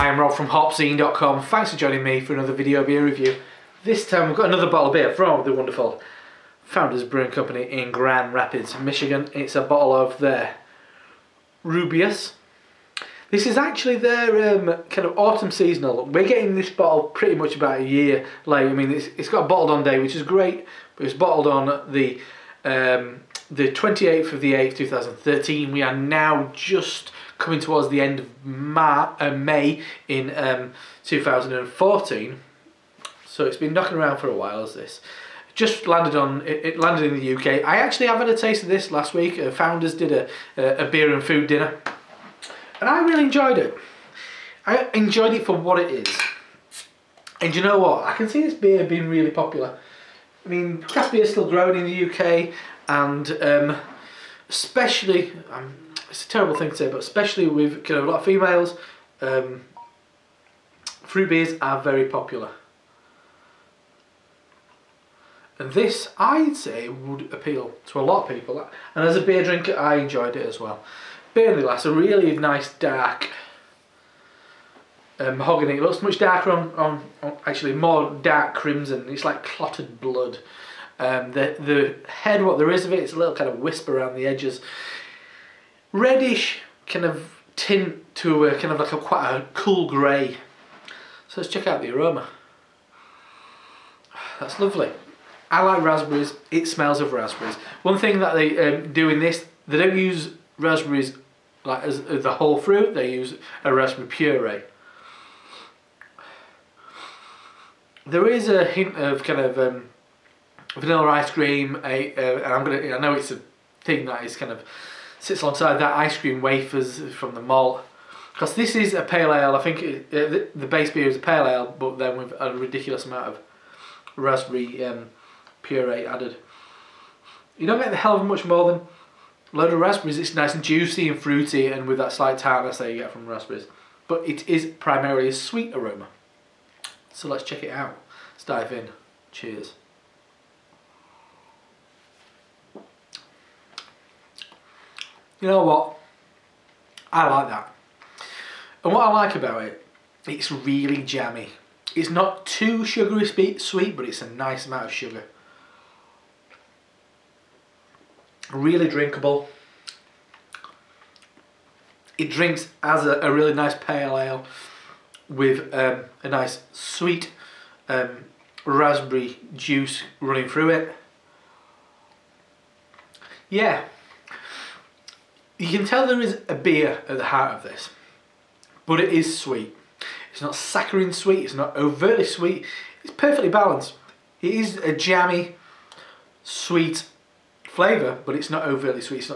I'm Rob from HopZine.com. Thanks for joining me for another video beer review. This time we've got another bottle of beer from the wonderful Founders Brewing Company in Grand Rapids, Michigan. It's a bottle of their Rübæus. This is actually their kind of autumn seasonal. We're getting this bottle pretty much about a year late. I mean, it's got a bottled on day, which is great, but it's bottled on the 28th of the 8th, 2013. We are now just coming towards the end of May in 2014. So it's been knocking around for a while as this. Just landed on, it landed in the UK. I actually have had a taste of this last week. Founders did a beer and food dinner. And I really enjoyed it. I enjoyed it for what it is. And you know what? I can see this beer being really popular. I mean, craft beer is still growing in the UK, and especially, it's a terrible thing to say, but especially with kind of a lot of females, fruit beers are very popular. And this, I'd say, would appeal to a lot of people. And as a beer drinker, I enjoyed it as well. Barely lasts a really nice dark mahogany. It looks much darker on actually more dark crimson. It's like clotted blood. The head, what there is of it, it's a little kind of wisp around the edges. Reddish kind of tint to a kind of like quite a cool grey. So let's check out the aroma. That's lovely. I like raspberries. It smells of raspberries. One thing that they do in this, they don't use raspberries like as the whole fruit. They use a raspberry puree. There is a hint of kind of vanilla ice cream. And I know it's a thing that is kind of sits alongside that ice cream wafers from the malt. Because this is a pale ale. I think the base beer is a pale ale, but then with a ridiculous amount of raspberry puree added. You don't get the hell of much more than a load of raspberries. It's nice and juicy and fruity, and with that slight tartness that you get from raspberries. But it is primarily a sweet aroma. So let's check it out. Let's dive in. Cheers. You know what? I like that. And what I like about it, it's really jammy. It's not too sugary sweet, but it's a nice amount of sugar. Really drinkable. It drinks as a really nice pale ale with a nice sweet raspberry juice running through it. Yeah, you can tell there is a beer at the heart of this, but it is sweet. It's not saccharine sweet, it's not overtly sweet, it's perfectly balanced. It is a jammy, sweet flavour, but it's not overtly sweet, it's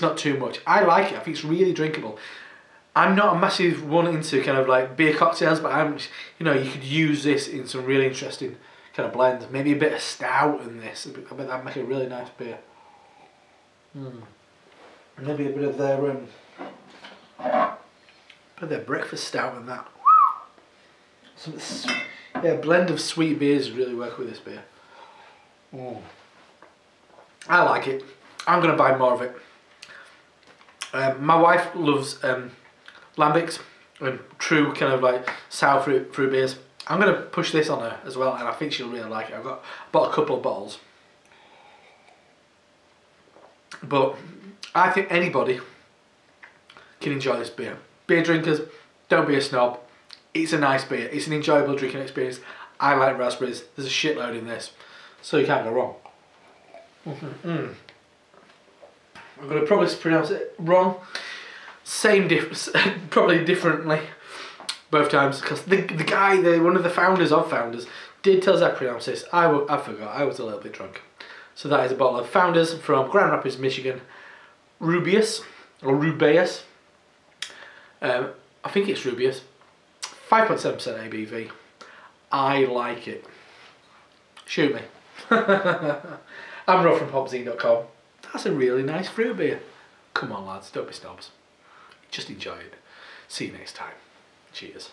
not too much. I like it, I think it's really drinkable. I'm not a massive one into kind of like beer cocktails, but you know, you could use this in some really interesting kind of blends. Maybe a bit of stout in this, I bet that'd make a really nice beer. Maybe a bit of their breakfast stout and that. Yeah, a blend of sweet beers really work with this beer. I like it. I'm going to buy more of it. My wife loves lambics and true kind of like sour fruit beers. I'm going to push this on her as well, and I think she'll really like it. I bought a couple of bottles. But I think anybody can enjoy this beer. Beer drinkers, don't be a snob. It's a nice beer. It's an enjoyable drinking experience. I like raspberries. There's a shitload in this, so you can't go wrong. I'm going to probably pronounce it wrong. Probably differently both times, because the guy, one of the founders of Founders, did tell us how to pronounce this. I forgot. I was a little bit drunk. So that is a bottle of Founders from Grand Rapids, Michigan. Rübæus, or Rübæus. I think it's Rübæus. 5.7% ABV. I like it. Shoot me. I'm Rob from HopZine.com. That's a really nice fruit beer. Come on lads, don't be snobs. Just enjoy it. See you next time. Cheers.